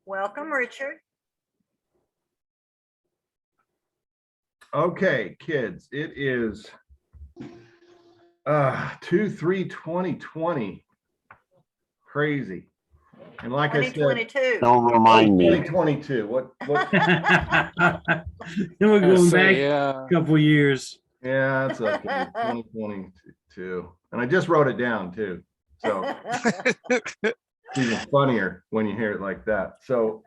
Welcome, Richard. Okay, kids, it is 2/3/2020. Crazy. And like I said, 2022. Don't remind me. 2022. What Then we're going So, back yeah. a couple years. yeah, it's okay. 2022. And I just wrote it down too. So it's even funnier when you hear it like that. So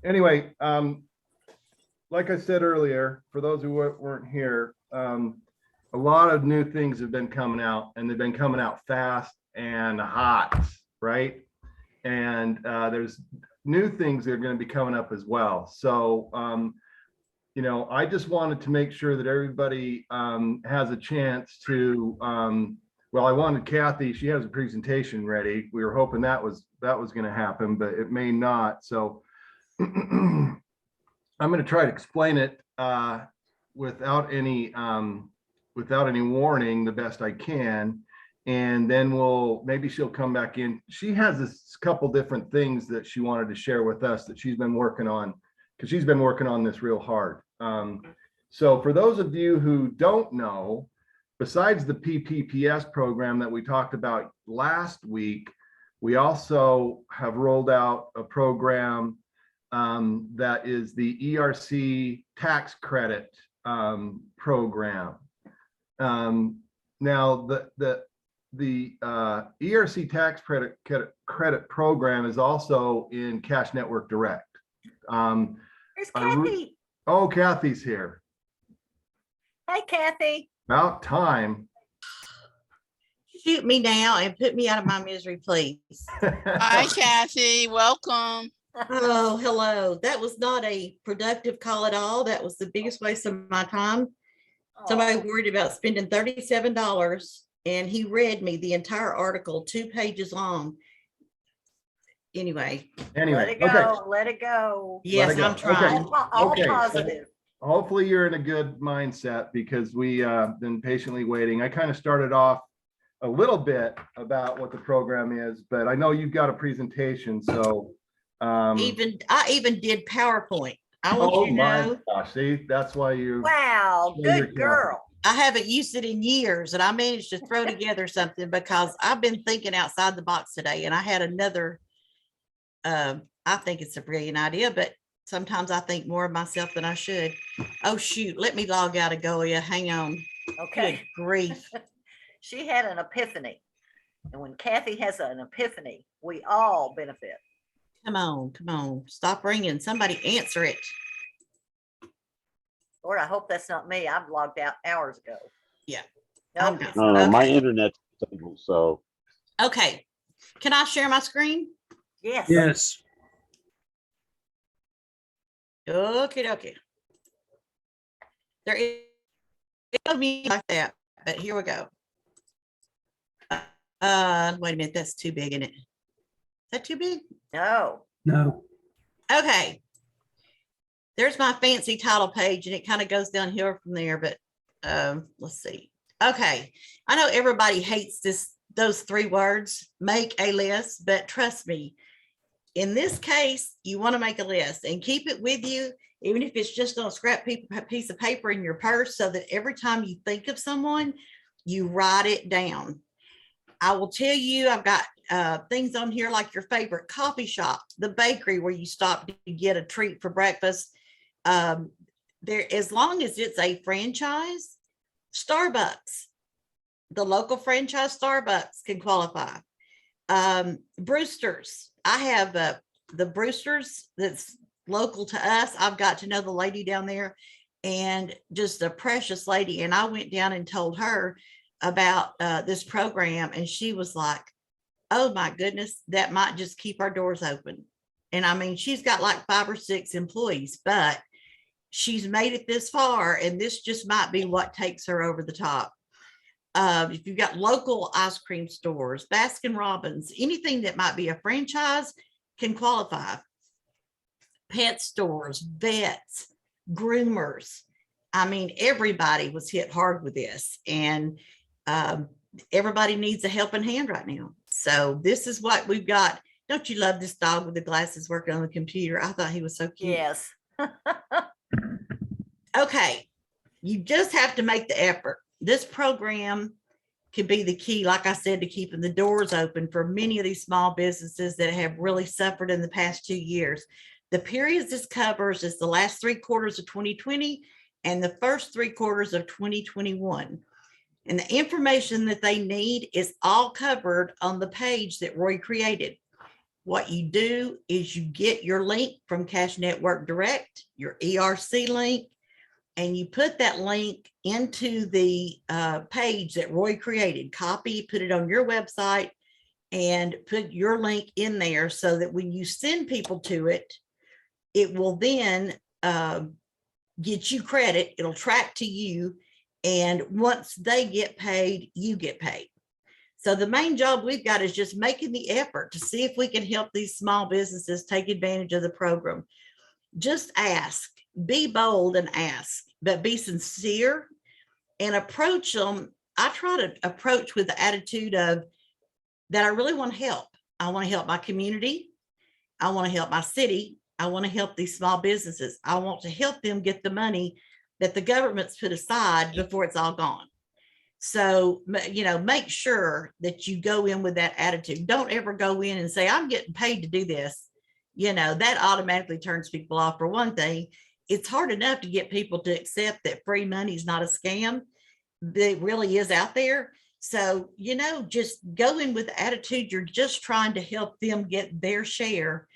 anyway, like I said earlier, for those who weren't here, a lot of new things have been coming out, and they've been coming out fast and hot, right? And there's new things that are going to be coming up as well. So, you know, I just wanted to make sure that everybody has a chance to, well, I wanted Cathy, she has a presentation ready. We were hoping that was going to happen, but it may not. So I'm going to try to explain it without any warning the best I can. And then maybe she'll come back in. She has this couple different things that she wanted to share with us that she's been working on, because she's been working on this real hard. So for those of you who don't know, besides the PPPS program that we talked about last week, we also have rolled out a program that is the ERC tax credit program. Now the ERC tax credit program is also in Cash Network Direct. Here's Cathy. Oh, Cathy's here. Hey, Cathy. About time. Shoot me now and put me out of my misery, please. Hi, Cathy. Welcome. Oh, hello. That was not a productive call at all. That was the biggest waste of my time. Somebody worried about spending $37, and he read me the entire article, 2 pages long. Anyway. Let it go. Okay. Let it go. Yes, it go. I'm trying. All Okay, so positive. hopefully you're in a good mindset, because we been patiently waiting. I kind of started off a little bit about what the program is, but I know you've got a presentation, so I even did PowerPoint. I want oh you to my know, gosh, see, that's why you Wow, Show your good girl. I haven't used it in years, and I managed to throw together something because I've been thinking outside the box today, and I had another, I think it's a brilliant idea, but sometimes I think more of myself than I should. Oh, shoot. Let me log out of Goya. Hang on. Good Okay. grief. She had an epiphany. And when Cathy has an epiphany, we all benefit. Come on. Come on. Stop ringing. Somebody answer it. Lord, I hope that's not me. I've logged out hours ago. Yeah. Nope. Okay. No, my Okay. internet's stable, so Okay. Can I share my screen? Yes. Yes. Okay. There is no music like that, but here we go. Wait a minute. That's too big, isn't it? Is that too big? No. No. Okay. There's my fancy title page, and it kind of goes downhill from there, but let's see. Okay. I know everybody hates those 3 words, make a list, but trust me, in this case, you want to make a list and keep it with you, even if it's just on a scrap piece of paper in your purse, so that every time you think of someone, you write it down. I will tell you, I've got things on here like your favorite coffee shop, the bakery where you stop to get a treat for breakfast. There, as long as it's a franchise, Starbucks, the local franchise Starbucks can qualify. Brewster's, I have the Brewster's that's local to us. I've got to know the lady down there, and just a precious lady. And I went down and told her about this program, and she was like, oh my goodness, that might just keep our doors open. And I mean, she's got like 5 or 6 employees, but she's made it this far, and this just might be what takes her over the top. If you've got local ice cream stores, Baskin Robbins, anything that might be a franchise can qualify. Pet stores, vets, groomers. I mean, everybody was hit hard with this, and everybody needs a helping hand right now. So this is what we've got Don't you love this dog with the glasses working on the computer? I thought he was so cute. Yes. Okay, you just have to make the effort. This program could be the key, like I said, to keeping the doors open for many of these small businesses that have really suffered in the past 2 years. The periods this covers is the last 3 quarters of 2020 and the first 3 quarters of 2021. And the information that they need is all covered on the page that Roy created. What you do is you get your link from Cash Network Direct, your ERC link, and you put that link into the page that Roy created, copy, put it on your website, and put your link in there so that when you send people to it, it will then get you credit. It'll track to you. And once they get paid, you get paid. So the main job we've got is just making the effort to see if we can help these small businesses take advantage of the program. Just ask, be bold and ask, but be sincere and approach them. I try to approach with the attitude of that I really want to help. I want to help my community. I want to help my city. I want to help these small businesses. I want to help them get the money that the government's put aside before it's all gone. So, you know, make sure that you go in with that attitude. Don't ever go in and say, I'm getting paid to do this. You know, that automatically turns people off. For one thing, it's hard enough to get people to accept that free money is not a scam. It really is out there. So, you know, just go in with the attitude. You're just trying to help them get their share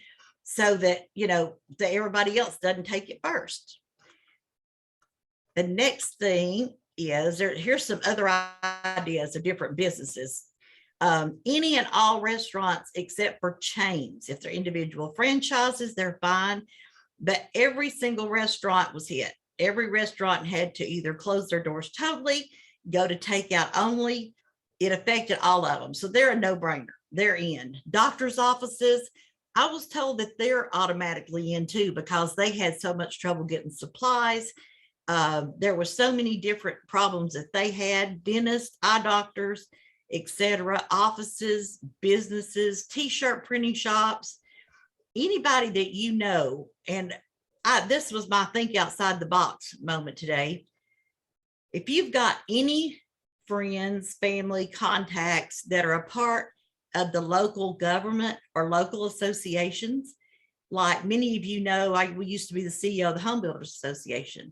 so that, you know, that everybody else doesn't take it first. The next thing is here's some other ideas of different businesses. Any and all restaurants except for chains. If they're individual franchises, they're fine. But every single restaurant was hit. Every restaurant had to either close their doors totally, go to takeout only. It affected all of them. So they're a no-brainer. They're in. Doctors' offices, I was told that they're automatically in too because they had so much trouble getting supplies. There were so many different problems that they had, dentists, eye doctors, etc., offices, businesses, t-shirt printing shops, anybody that you know. And this was my think outside the box moment today. If you've got any friends, family, contacts that are a part of the local government or local associations, like many of you know, we used to be the CEO of the Home Builders Association.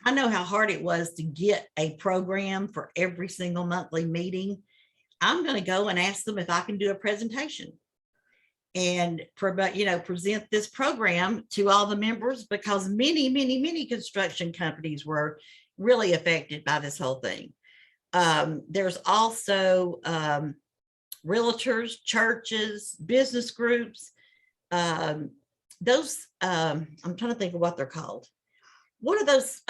I know how hard it was to get a program for every single monthly meeting. I'm going to go and ask them if I can do a presentation and present this program to all the members, because many construction companies were really affected by this whole thing. There's also realtors, churches, business groups, I'm trying to think of what they're called. What are those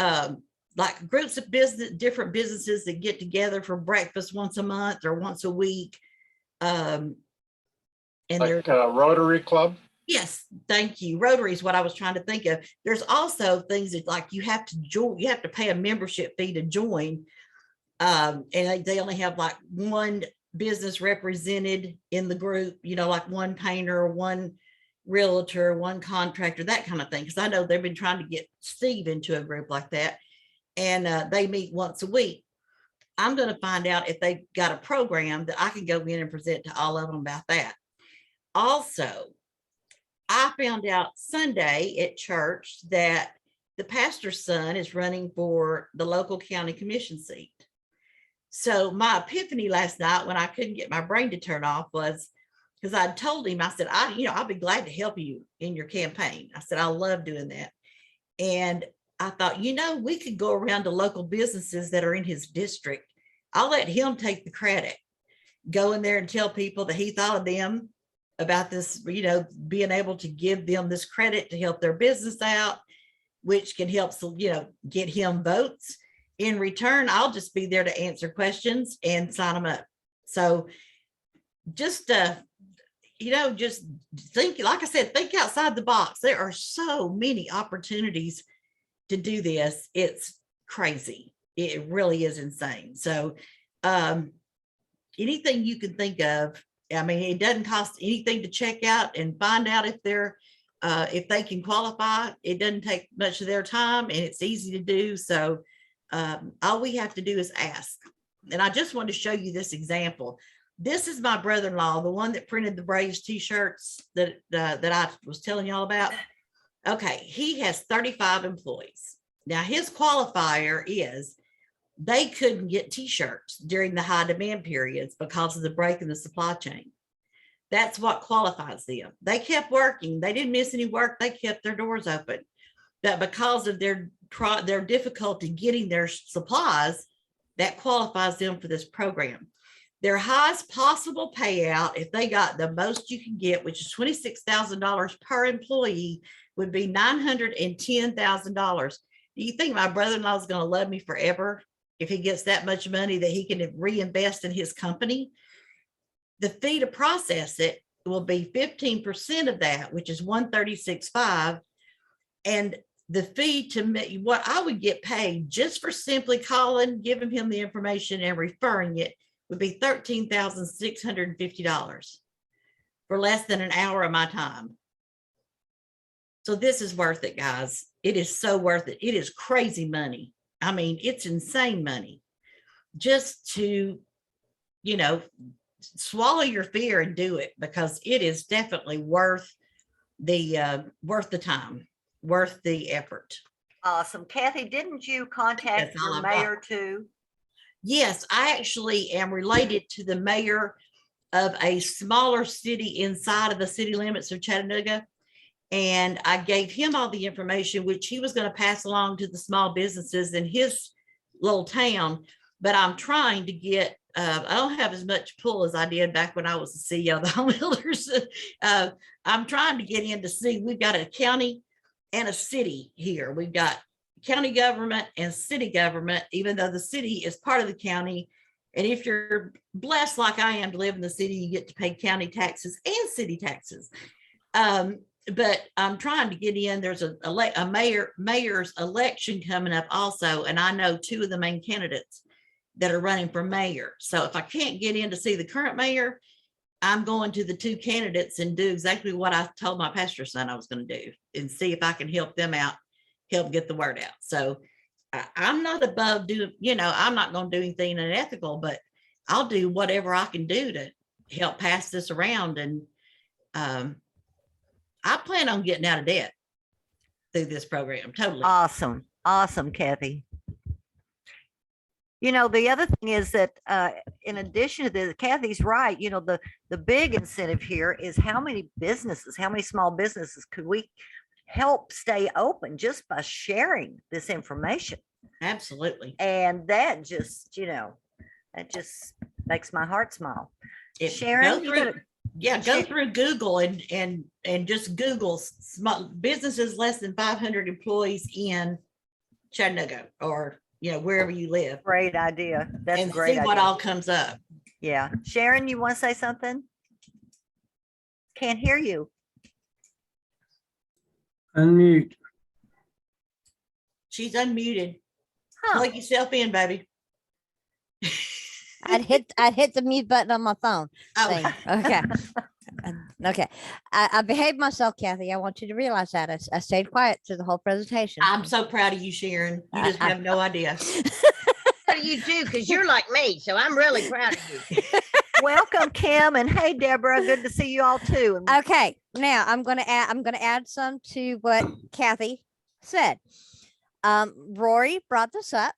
like groups of different businesses that get together for breakfast once a month or once a week? And like Rotary Club? Yes, thank you. Rotary is what I was trying to think of. There's also things that like you have to join, you have to pay a membership fee to join. And they only have like one business represented in the group, you know, like one painter, one realtor, one contractor, that kind of thing. Because I know they've been trying to get Steve into a group like that. And they meet once a week. I'm going to find out if they've got a program that I can go in and present to all of them about that. Also, I found out Sunday at church that the pastor's son is running for the local county commission seat. So my epiphany last night when I couldn't get my brain to turn off was because I told him, I said, I'll be glad to help you in your campaign. I said, I love doing that. And I thought, we could go around to local businesses that are in his district. I'll let him take the credit. Go in there and tell people that he thought of them about this, being able to give them this credit to help their business out, which can help, get him votes. In return, I'll just be there to answer questions and sign them up. So just, just think, like I said, think outside the box. There are so many opportunities to do this. It's crazy. It really is insane. So anything you can think of, I mean, it doesn't cost anything to check out and find out if they can qualify. It doesn't take much of their time and it's easy to do. So all we have to do is ask. And I just want to show you this example. This is my brother-in-law, the one that printed the Braves t-shirts that I was telling y'all about. Okay, he has 35 employees. Now his qualifier is they couldn't get t-shirts during the high demand periods because of the break in the supply chain. That's what qualifies them. They kept working. They didn't miss any work. They kept their doors open. But because of their difficulty getting their supplies, that qualifies them for this program. Their highest possible payout, if they got the most you can get, which is $26,000 per employee, would be $910,000. Do you think my brother-in-law is going to love me forever if he gets that much money that he can reinvest in his company? The fee to process it will be 15% of that, which is $136,500. And the fee to me, what I would get paid just for simply calling, giving him the information and referring it would be $13,650 for less than an hour of my time. So this is worth it, guys. It is so worth it. It is crazy money. I mean, it's insane money just to, you know, swallow your fear and do it, because it is definitely worth the time, worth the effort. Awesome. Kathy, didn't you contact That's all your I've got. mayor too? Yes, I actually am related to the mayor of a smaller city inside of the city limits of Chattanooga. And I gave him all the information, which he was going to pass along to the small businesses in his little town. But I'm trying to get, I don't have as much pull as I did back when I was the CEO of the home builders. I'm trying to get in to see, we've got a county and a city here. We've got county government and city government, even though the city is part of the county. And if you're blessed like I am to live in the city, you get to pay county taxes and city taxes. But I'm trying to get in. There's a mayor's election coming up also. And I know two of the main candidates that are running for mayor. So if I can't get in to see the current mayor, I'm going to the two candidates and do exactly what I told my pastor son I was going to do and see if I can help them out, help get the word out. So I'm not above doing, you know, I'm not going to do anything unethical, but I'll do whatever I can do to help pass this around. And I plan on getting out of debt through this program. Totally. Awesome. Awesome, Kathy. You know, the other thing is that in addition to this, Kathy's right. You know, the big incentive here is how many small businesses could we help stay open just by sharing this information? Absolutely. And that just, you know, that just makes my heart smile. Sharon, go through Google and just Google small businesses less than 500 employees in Chattanooga, or you know, wherever you live. Great idea. That's and a great see idea. what all comes up. Yeah. Sharon, you want to say something? Can't hear you. Unmute. She's unmuted. Huh. Plug yourself in, baby. I'd hit the mute button on my phone. Oh, Thing. Okay. Okay. I behaved myself, Kathy. I want you to realize that. I stayed quiet through the whole presentation. I'm so proud of you, Sharon. You just have no idea. Proud of you too, because you're like me, so I'm really proud of you. Welcome, Kim, and hey, Deborah. Good to see you all too. And Okay. Now I'm gonna add some to what Kathy said. Rory brought this up.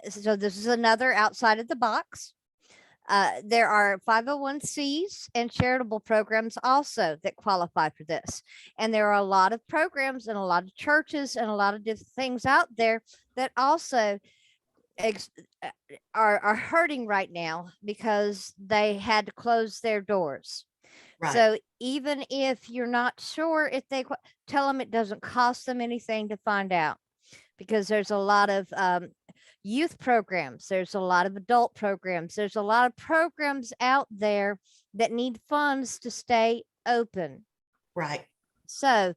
So this is another outside of the box. There are 501c and charitable programs also that qualify for this. And there are a lot of programs and a lot of churches and a lot of different things out there that also are hurting right now because they had to close their doors. Right. So even if you're not sure if they tell them it doesn't cost them anything to find out, because there's a lot of youth programs, there's a lot of adult programs, there's a lot of programs out there that need funds to stay open. Right. So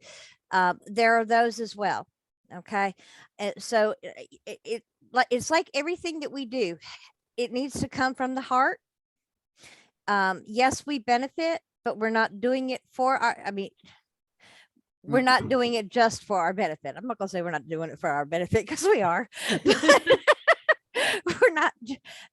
there are those as well. Okay. So it's like everything that we do, it needs to come from the heart. Yes, we benefit, but we're not doing it for our, I mean, we're not doing it just for our benefit. I'm not gonna say we're not doing it for our benefit because we are. But we're not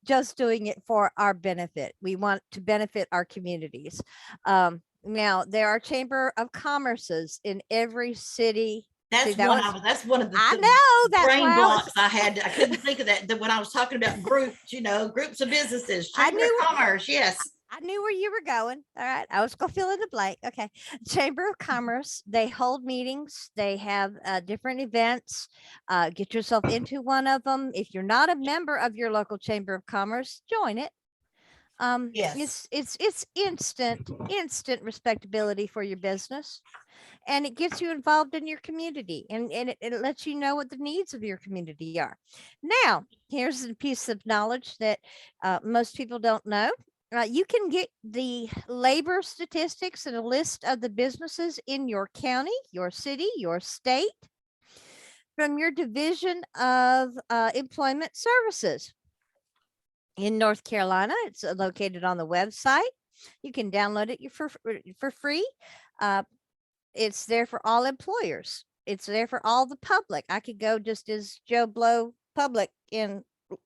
just doing it for our benefit. We want to benefit our communities. Now there are chamber of commerces in every city. See, That's one of the I know, that's brain why blocks I had. I couldn't think of that when I was talking about groups, groups of businesses, I chamber knew- of commerce. Yes. I knew where you were going. All right. I was going to fill in the blank. Okay. Chamber of Commerce, they hold meetings. They have different events. Get yourself into one of them. If you're not a member of your local Chamber of Commerce, join it. Yes. It's instant respectability for your business. And it gets you involved in your community, and it lets you know what the needs of your community are. Now, here's a piece of knowledge that most people don't know. You can get the labor statistics and a list of the businesses in your county, your city, your state from your Division of Employment Services. In North Carolina, it's located on the website. You can download it for free. It's there for all employers. It's there for all the public. I could go just as Joe Blow public and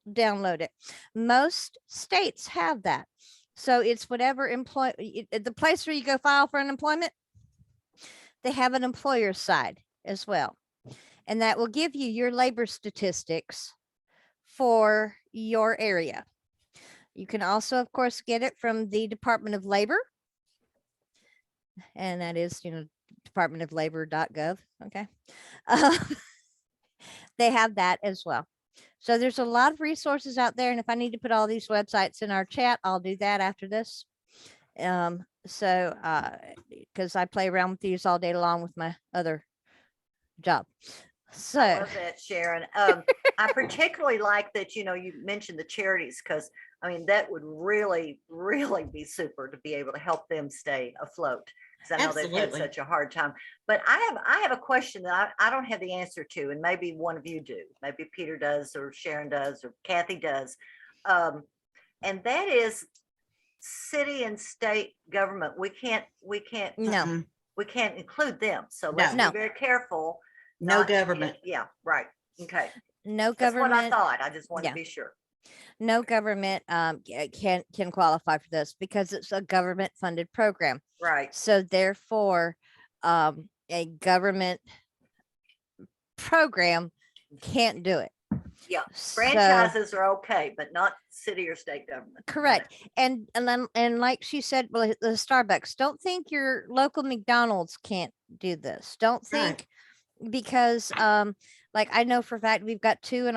download it. Most states have that. So it's whatever the place where you go file for unemployment, they have an employer side as well. And that will give you your labor statistics for your area. You can also, of course, get it from the Department of Labor. And that is, departmentoflabor.gov. Okay. They have that as well. So there's a lot of resources out there. And if I need to put all these websites in our chat, I'll do that after this. Because I play around with these all day long with my other job. I So love that, Sharon. I particularly like that, you mentioned the charities, because I mean, that would really, really be super to be able to help them stay afloat. Because I know they've had Absolutely. such a hard time. But I have a question that I don't have the answer to, and maybe one of you do. Maybe Peter does, or Sharon does, or Cathy does. And that is city and state government. We can't no, we can't include them. So let's No. be very careful. No not- government. Yeah, right. Okay. no That's what I government. thought. I just wanted Yeah. to be sure. No government can qualify for this because it's a government funded program. Right. So therefore, a government program can't do it. Yeah. So- Franchises are okay, but not city or state government. Correct. And like she said, well, the Starbucks, don't think your local McDonald's can't do this. Don't Right. think because like I know for a fact we've got two in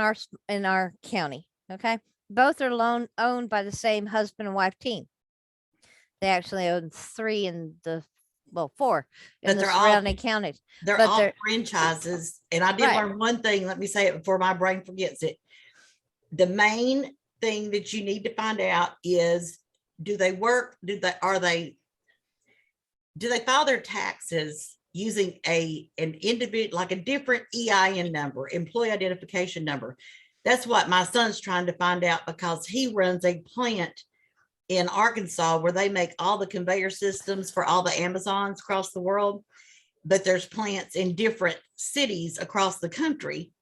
our county. Okay. Both are owned by the same husband and wife team. They actually own 4 in But the they're all- surrounding counties. They're But all they're- franchises. And I did Right. learn one thing. Let me say it before my brain forgets it. The main thing that you need to find out is, do they work? Do they file their taxes using an individual, like a different EIN number, employee identification number? That's what my son's trying to find out, because he runs a plant in Arkansas where they make all the conveyor systems for all the Amazons across the world. But there's plants in different cities across the country.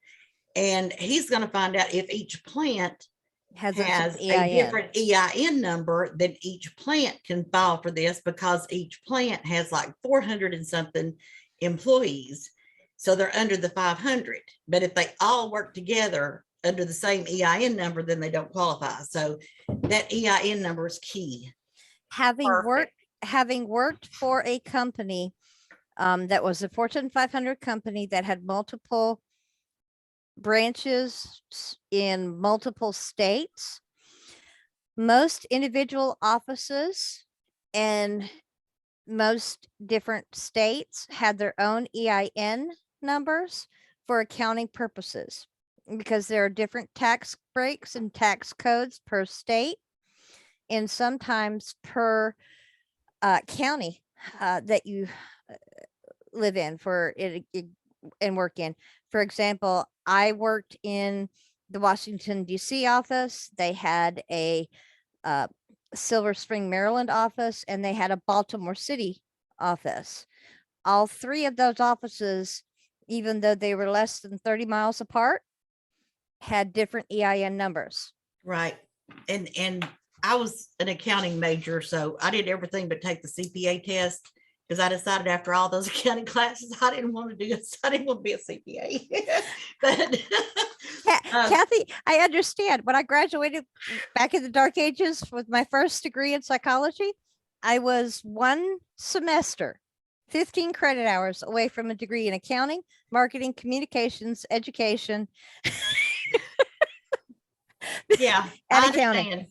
And he's going to find out if each plant has has a a different EIN number, then each plant can file for this, because each plant has like 400 and something employees. So they're under the 500. But if they all work together under the same EIN number, then they don't qualify. So that EIN number is key. having Perfect. worked for a company that was a Fortune 500 company that had multiple branches in multiple states. Most individual offices in most different states had their own EIN numbers for accounting purposes, because there are different tax breaks and tax codes per state, and sometimes per county that you live in and work in. For example, I worked in the Washington, D.C. office. They had a Silver Spring, Maryland office, and they had a Baltimore City office. All three of those offices, even though they were less than 30 miles apart, had different EIN numbers. Right. And I was an accounting major, so I did everything but take the CPA test because I decided after all those accounting classes, I didn't want to do it. I didn't want to be a CPA. But Cathy, I understand. When I graduated back in the dark ages with my first degree in psychology, I was one semester, 15 credit hours away from a degree in accounting, marketing, communications, education, yeah, and I accounting. understand.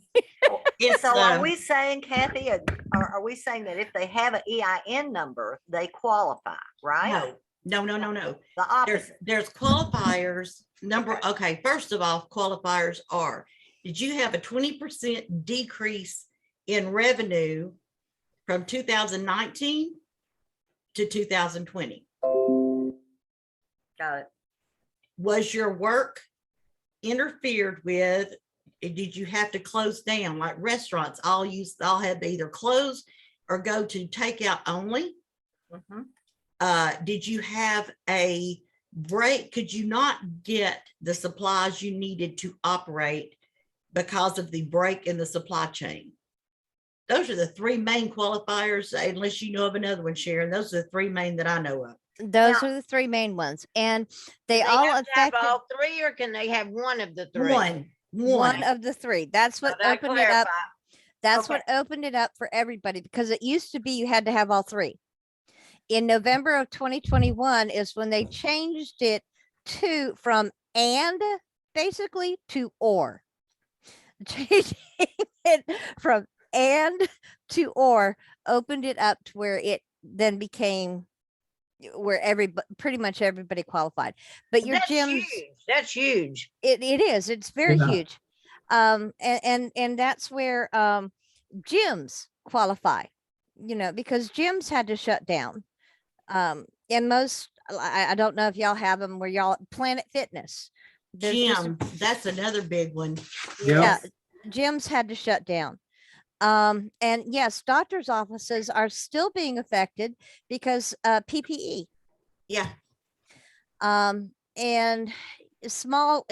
It's, So are we saying, Kathy, are we saying that if they have an EIN number, they qualify, right? no. The There's opposite. there's qualifiers. Okay, first of all, qualifiers are, did you have a 20% decrease in revenue from 2019 to 2020? Got it. Was your work interfered with? Did you have to close down, like restaurants all had to either close or go to takeout only? Mhm. Did you have a break? Could you not get the supplies you needed to operate because of the break in the supply chain? Those are the three main qualifiers, unless you know of another one, Sharon. Those are the three main that I know of. Those Now- are the three main ones. And Do they they all have to have affected all three, or can they have one of the three? one of the three. That's what That opened it up. clarify. That's Okay. what opened it up for everybody, because it used to be you had to have all three. In November of 2021 is when they changed it from and basically to or. Changing it from and to or opened it up to where it then became where pretty much everybody qualified. But your That's gyms, huge. That's huge. it is, it's very Yeah. huge. And that's where gyms qualify, because gyms had to shut down. And most, I don't know if y'all have them where y'all Planet Fitness. There's just- Gym, that's another big one. yeah, gyms had to shut down. And yes, doctors' offices are still being affected because PPE. Yeah, And small,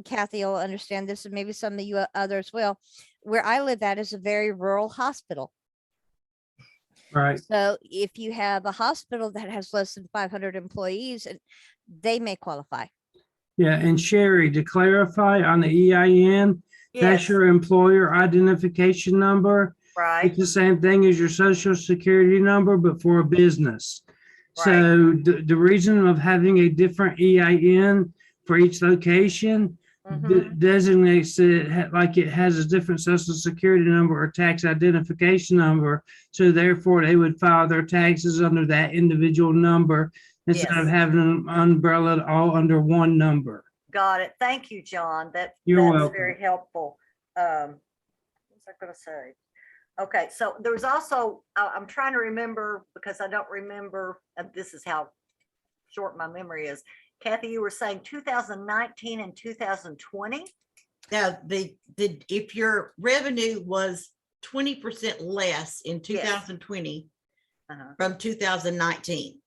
Kathy will understand this, and maybe some of you others will. Where I live at is a very rural hospital. Right. So if you have a hospital that has less than 500 employees, they may qualify. Yeah. And Sherry, to clarify on the EIN, that's Yes, your employer identification number. right, It's the same thing as your social security number, but for a business. Right. So the reason of having a different EIN for each location mhm, designates it like it has a different social security number or tax identification number. So therefore, they would file their taxes under that individual number instead of Yes. having an umbrella all under one number. got it. Thank you, John. That's You're very helpful. What was I gonna say? Okay, so there's also, I'm trying to remember because I don't remember, this is how short my memory is. Kathy, you were saying 2019 and 2020? now if your revenue was 20% less in 2020 Uh-huh. from 2019,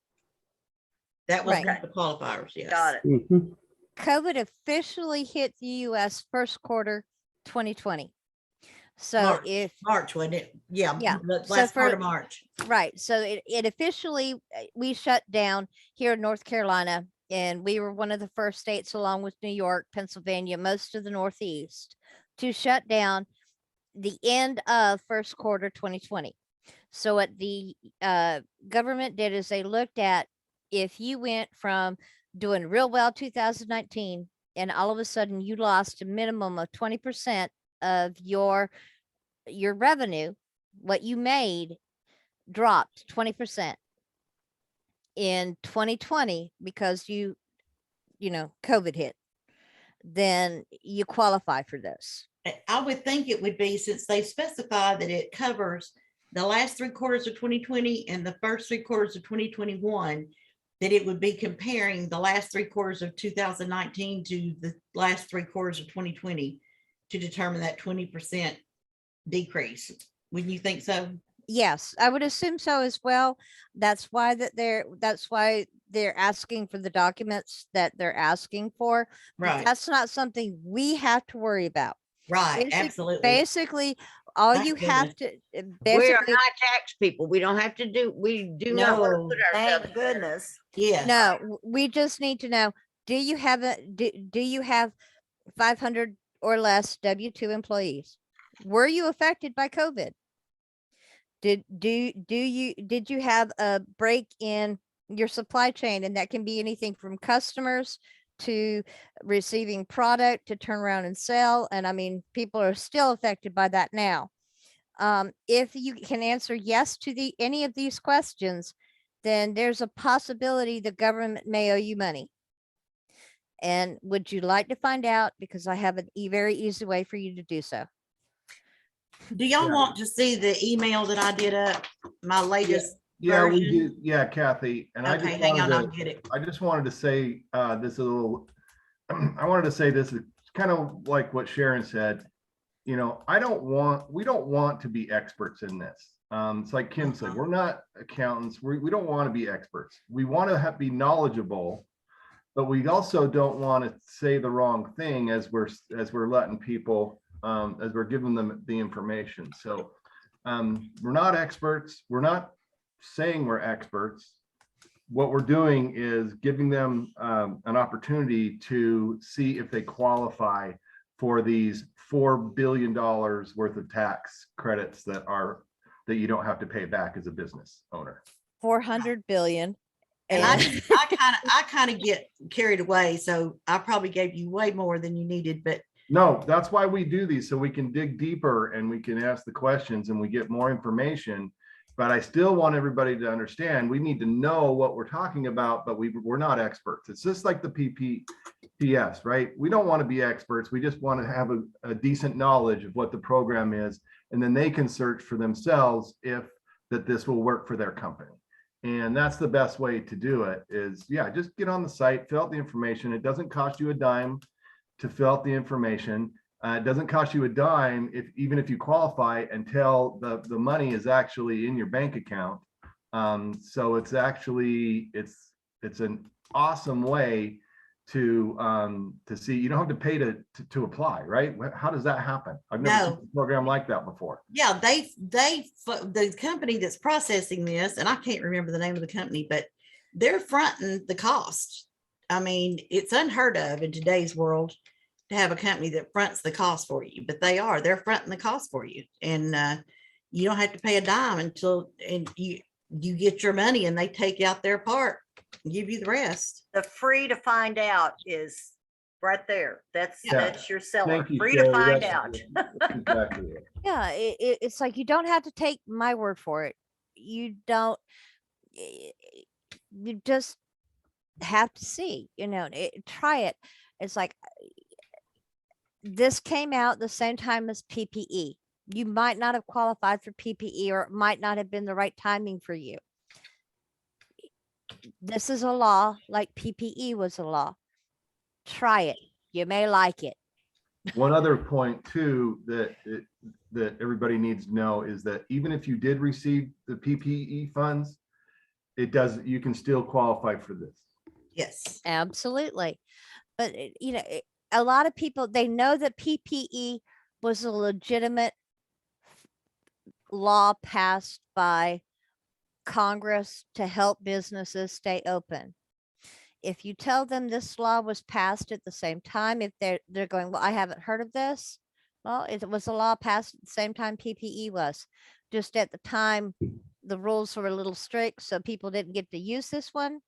that was Right. one of the qualifiers. Yes. Got it. Mhm. COVID officially hit the US first quarter 2020. So March. if March, wasn't it? Yeah. Yeah. The So last part for- of March. right, so it officially, we shut down here in North Carolina, and we were one of the first states, along with New York, Pennsylvania, most of the Northeast, to shut down the end of first quarter 2020. So what the government did is they looked at if you went from doing real well 2019 and all of a sudden you lost a minimum of 20% of your revenue, what you made dropped 20% in 2020 because COVID hit, then you qualify for this. I would think it would be, since they specify that it covers the last 3 quarters of 2020 and the first 3 quarters of 2021, that it would be comparing the last 3 quarters of 2019 to the last 3 quarters of 2020 to determine that 20% decrease. Wouldn't you think so? Yes, I would assume so as well. That's why they're asking for the documents that they're asking for. But Right, that's not something we have to worry about. right, Basic- absolutely. Basically, all Thank you have goodness. to, We are basically, not tax people. We don't have to do, we do not want to No, put ourselves. Thank goodness. yes. no, we just need to know, do you have do you have 500 or less W-2 employees? Were you affected by COVID? Did you have a break in your supply chain? And that can be anything from customers to receiving product to turn around and sell. And I mean, people are still affected by that now. If you can answer yes to any of these questions, then there's a possibility the government may owe you money. And would you like to find out? Because I have a very easy way for you to do so. Do y'all Yeah. want to see the email that I did up, my latest Yeah, we version? do. Yeah, Kathy. And I Okay, just hang on, I'll wanted to, get it. I just wanted to say this a little, I wanted to say this is kind of like what Sharon said. You know, we don't want to be experts in this. It's like Kim said, we're not accountants. We don't want to be experts. We want to be knowledgeable, but we also don't want to say the wrong thing as we're letting people, as we're giving them the information. So we're not experts. We're not saying we're experts. What we're doing is giving them an opportunity to see if they qualify for these $4 billion worth of tax credits that you don't have to pay back as a business owner. 400 billion. And I kind of get carried away. So I probably gave you way more than you needed, but No, that's why we do these, so we can dig deeper and we can ask the questions and we get more information. But I still want everybody to understand, we need to know what we're talking about, but we're not experts. It's just like the PPS, right? We don't want to be experts. We just want to have a decent knowledge of what the program is. And then they can search for themselves if that this will work for their company. And that's the best way to do it is, yeah, just get on the site, fill out the information. It doesn't cost you a dime to fill out the information. It doesn't cost you a dime even if you qualify until the money is actually in your bank account. So it's actually, it's an awesome way to see. You don't have to pay to apply, right? How does that happen? I've never seen a program like that before. yeah, the company that's processing this, and I can't remember the name of the company, but they're fronting the cost. I mean, it's unheard of in today's world to have a company that fronts the cost for you, but they're fronting the cost for you. And you don't have to pay a dime until you get your money and they take out their part and give you the rest. The free to find out is right there. That's your seller. Thank you, Free to Sherry. find That's- out. that's exactly it. Yeah, it's like you don't have to take my word for it. You don't. You just have to see. Try it. It's like this came out the same time as PPE. You might not have qualified for PPE, or it might not have been the right timing for you. This is a law like PPE was a law. Try it. You may like it. One other point too that everybody needs to know is that even if you did receive the PPE funds, you can still qualify for this. Yes. Absolutely. But a lot of people, they know that PPE was a legitimate law passed by Congress to help businesses stay open. If you tell them this law was passed at the same time, if they're going, well, I haven't heard of this. Well, it was a law passed at the same time PPE was. Just at the time, the rules were a little strict, so people didn't get to use this one.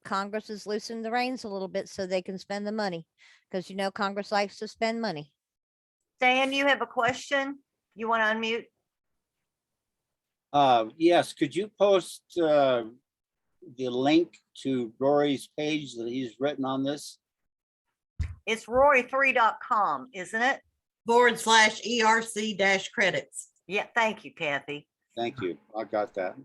Congress has loosened the reins a little bit so they can spend the money, because Congress likes to spend money. Dan, you have a question? You want to unmute? Yes, could you post the link to Rory's page that he's written on this? It's rory3.com, isn't it? /ERC-credits. Yeah, thank you, Kathy. Thank you. I got that.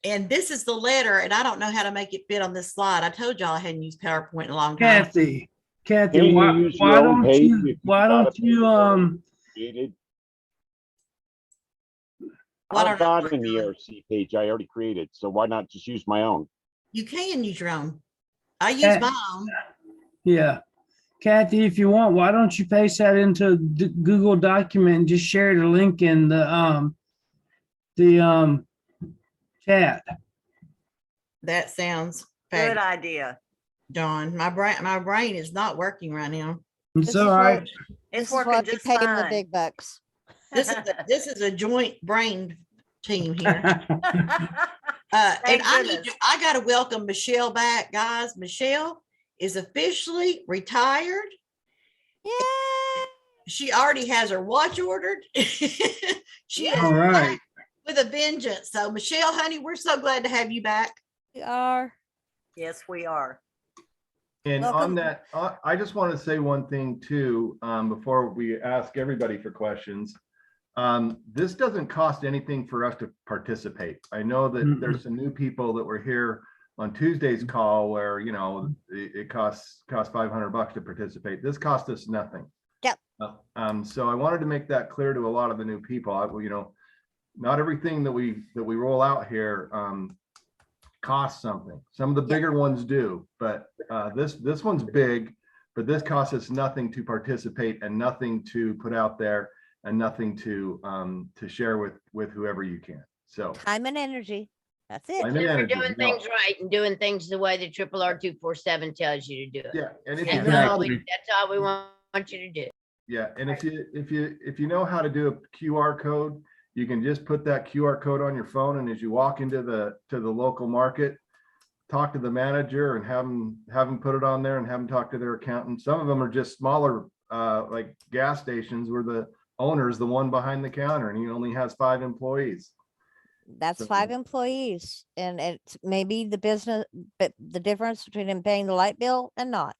And this is the letter, and I don't know how to make it fit on this slide. I told y'all I hadn't used PowerPoint in a long time. Kathy, Can you use your why own don't page you, if why got don't a you, created? What I've are got an ERC page I already created, so why not just use my own? You can use your own. I use Yeah. my own. Yeah. Kathy, if you want, why don't you paste that into the Google document and just share the link in the chat? That sounds Good fabulous, idea. John. My brain is not working right now. It's This all is right. This It's is why working we just pay him the fine. big bucks. This is a joint brain team here. And Thank I goodness. got to welcome Michelle back, guys. Michelle is officially retired. Yeah. She already has her watch ordered. She is All right. back with a vengeance. So Michelle, honey, we're so glad to have you back. We are. Yes, we are. And on Welcome. that, I just want to say one thing too, before we ask everybody for questions. This doesn't cost anything for us to participate. I know that there's some new people that were here on Tuesday's call where, you know, it costs $500 to participate. This cost us nothing. Yep. So I wanted to make that clear to a lot of the new people. You know, not everything that we roll out here costs something. Some of the bigger ones do, but this one's big, but this costs us nothing to participate and nothing to put out there and nothing to share with whoever you can. So Time and energy. That's it. time and We're energy, doing no. things right and doing things the way the triple R 247 tells you to do it. Yeah, and if Yeah. you know how to, That's all we want you to do. yeah, and if you know how to do a QR code, you can just put that QR code on your phone, and as you walk into the local market, talk to the manager and have them put it on there and have them talk to their accountant. Some of them are just smaller, like gas stations where the owner's the one behind the counter and he only has 5 employees. That's So- 5 employees, and it's maybe the business, but the difference between him paying the light bill and not.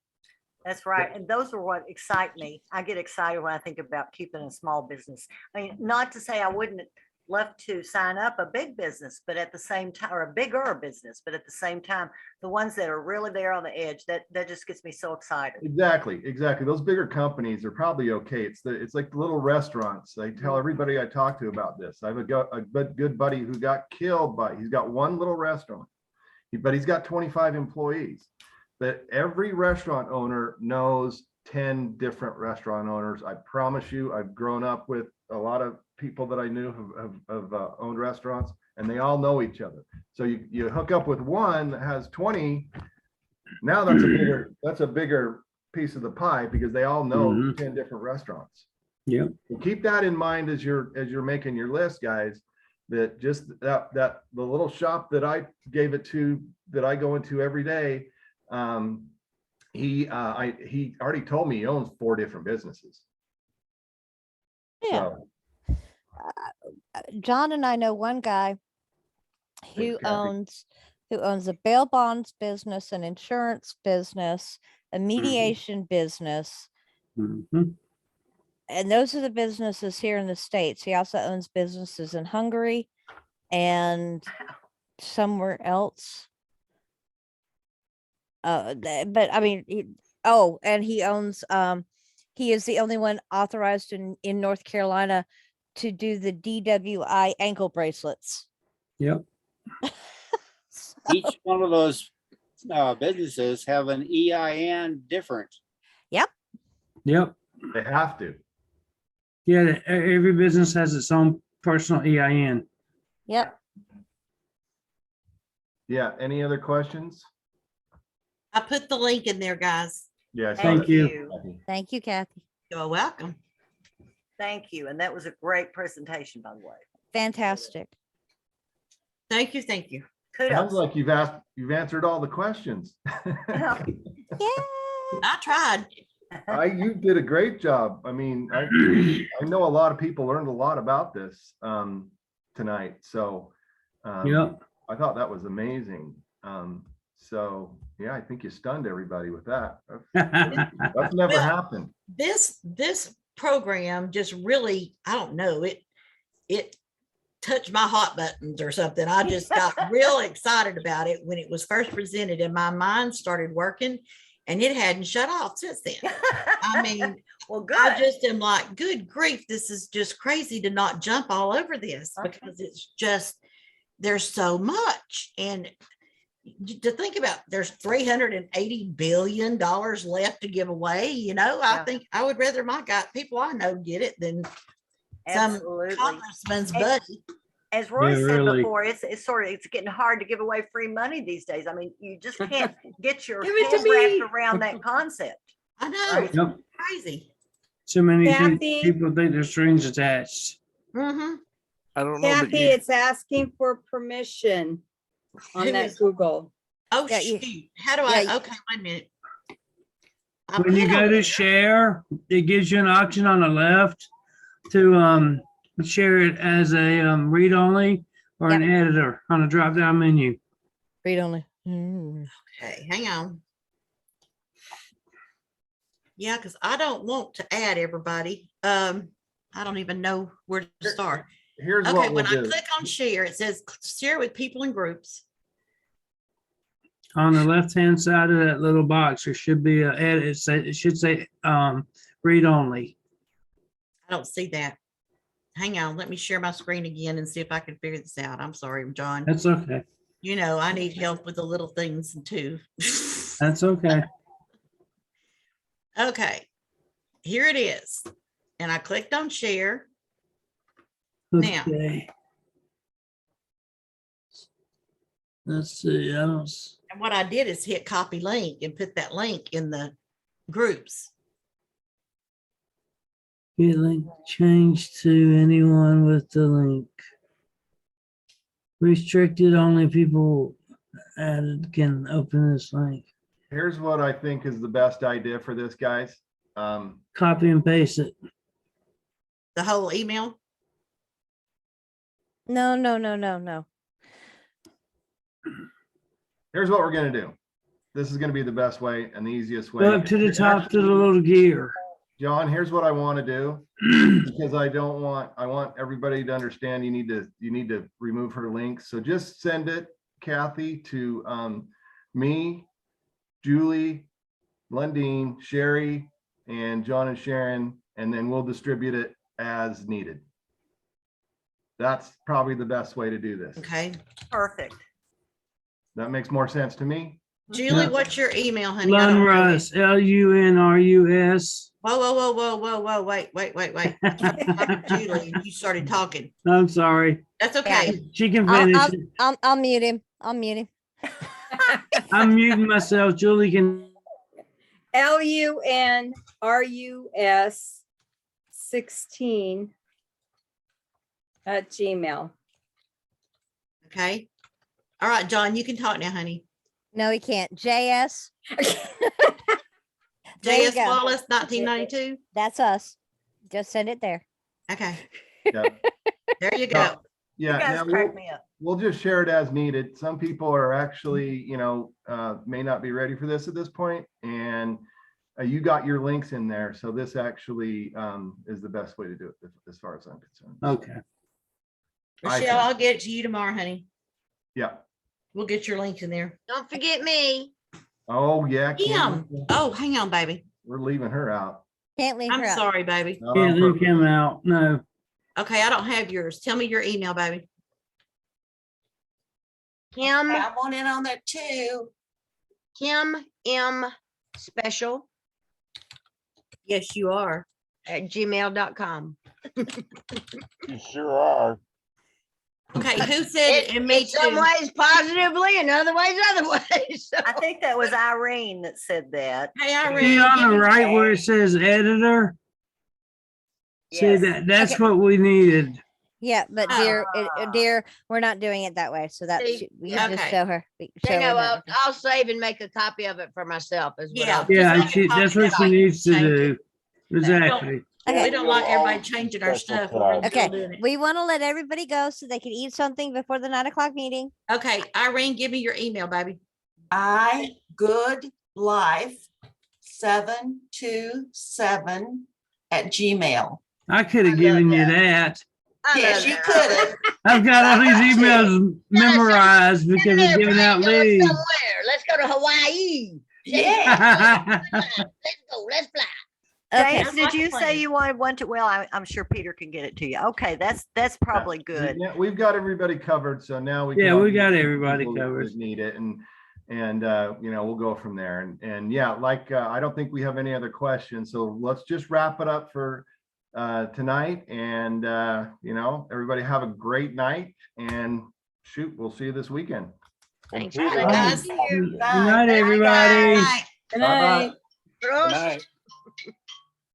That's right. And those are what excite me. I get excited when I think about keeping a small business. I mean, not to say I wouldn't love to sign up a big business, but at the same time, or a bigger business, but at the same time, the ones that are really there on the edge, that just gets me so excited. Exactly. Those bigger companies are probably okay. It's like the little restaurants. I tell everybody I talk to about this. I have a good buddy who got killed he's got one little restaurant, but he's got 25 employees. But every restaurant owner knows 10 different restaurant owners. I promise you, I've grown up with a lot of people that I knew have owned restaurants, and they all know each other. So you hook up with one that has 20. Now that's a bigger piece of the pie because they all know 10 different restaurants. Yeah. So keep that in mind as you're making your list, guys. That just that the little shop that I gave it to, that I go into every day. He already told me he owns 4 different businesses. Yeah. So, John and I know one guy who Kathy. owns a bail bonds business, an insurance business, a mediation business. Mhm. And those are the businesses here in the States. He also owns businesses in Hungary and somewhere else. But I mean, and he owns, he is the only one authorized in North Carolina to do the DWI ankle bracelets. Yep. Each one of those businesses have an EIN different. Yep. they have to. Yeah. Every business has its own personal EIN. Yep. Yeah. Any other questions? I put the link in there, guys. Yeah. I saw Thank that. you. Thank you, Kathy. You're welcome. Thank you. And that was a great presentation, by the way. Fantastic. Thank you. Thank you. Sounds Kudos. like you've answered all the questions. Yeah. Yeah. I tried. You did a great job. I mean, I know a lot of people learned a lot about this tonight. So Yep. I thought that was amazing. So yeah, I think you stunned everybody with that. That's never Well, happened. This program just really, I don't know, it touched my hot buttons or something. I just got real excited about it when it was first presented, and my mind started working, and it hadn't shut off since then. I mean, Well, I good. just am like, good grief, this is just crazy to not jump all over this Uh-huh. because it's just, there's so much. And to think about, there's $380 billion left to give away. I Yeah. think I would rather people I know get it than some Absolutely. congressman's And- buddy. As Roy Yeah, said really. before, it's getting hard to give away free money these days. I mean, you just can't get your Give it to head wrapped me. around that concept. I know, Right. Yep. crazy. Too many Kathy? people think there's strings attached. Mm-hmm. I don't know that Kathy, you, it's asking for permission on Who that is- Google. Oh, Yeah, you- shoot. How do yeah, I, okay, wait a minute. I When you put go on to there- share, it gives you an option on the left to share it as a read only or an editor on a drop down menu. Read only. Okay, hang on. Yeah, because I don't want to add everybody. I don't even know where to start. Here's Okay, what we'll when I do. click on share, it says share with people and groups. On the left-hand side of that little box, there should be a edit. It should say read only. I don't see that. Hang on, let me share my screen again and see if I can figure this out. I'm sorry, John. That's okay. I need help with the little things too. That's okay. Okay, here it is. And I clicked on share. Now. Okay. Let's see. I don't. And what I did is hit copy link and put that link in the groups. Get link changed to anyone with the link. Restricted, only people added can open this link. Here's what I think is the best idea for this, guys. Copy and paste it. The whole email. No. Here's what we're gonna do. This is gonna be the best way and the easiest way. Go up to the top to the little gear. John, here's what I want to do, because I want everybody to understand you need to remove her link. So just send it, Kathy, to me, Julie, Lundeen, Sherry, and John and Sharon, and then we'll distribute it as needed. That's probably the best way to do this. Okay. Perfect. That makes more sense to me. Julie, Yeah. what's your email, honey? I don't know it. Lunrus, LUNRUS. Whoa, wait. I tried to talk to Julie and you started talking. I'm sorry. That's okay. She can finish. I'll mute him. I'll mute him. I'm muting myself. Julie can. LUNRUS 16 at Gmail. Okay. All right, John, you can talk now, honey. No, he can't. JS. There you JS go. Wallace, 1992. That's us. Just send it there. Okay. Yeah. There you go. You Yeah. guys now crack we'll- me up. We'll just share it as needed. Some people are actually, may not be ready for this at this point, and you got your links in there. So this actually is the best way to do it as far as I'm concerned. Okay. Michelle, I'll get it to you tomorrow, honey. Yeah. We'll get your link in there. Don't forget me. Oh, yeah. Kim. Oh, hang on, baby. We're leaving her out. Can't leave I'm her out. sorry, baby. Not on Can't leave purpose. him out. No. Okay, I don't have yours. Tell me your email, baby. Kim, I want in on that too. Kim M Special Yes, you are. at gmail.com. You sure are. Okay, who said it? And me In some too. ways positively, in other ways, other ways. So- I think that was Irene that said that. Hey, See Irene. on give the me- right where it says editor? See Yes. that's Okay. what we needed. Yeah, but dear, we're not doing it that way. So that See, we just okay. show her. Show You her know, that. I'll save and make a copy of it for myself as well. Yeah. Yeah, Just like a that's what she copy. needs to Change do. Exactly. We Okay. don't like everybody changing our stuff. when we're still Okay. doing it. We want to let everybody go so they can eat something before the 9 o'clock meeting. Okay, Irene, give me your email, baby. igoodlife727@gmail. I could have given you that. I Yes, love you that. could have. I've got all these emails memorized Send because it I'm there, giving Frank. out Go leads. somewhere. Let's go to Hawaii. Yeah. Let's go. Let's fly. Okay. James, Sounds did like a you say plan. you wanted one to, well, I'm sure Peter can get it to you. Okay, that's probably good. Yeah, we've got everybody covered, so now we. Yeah, can we get got to everybody people that covered. Need it, and you know, we'll go from there. And yeah, like, I don't think we have any other questions, so let's just wrap it up for tonight. And you know, everybody have a great night, and shoot, we'll see you this weekend. Thanks Peter. for letting Guys. us here. Good night, everybody. Bye. Good Bye-bye. night. Gross. Good night.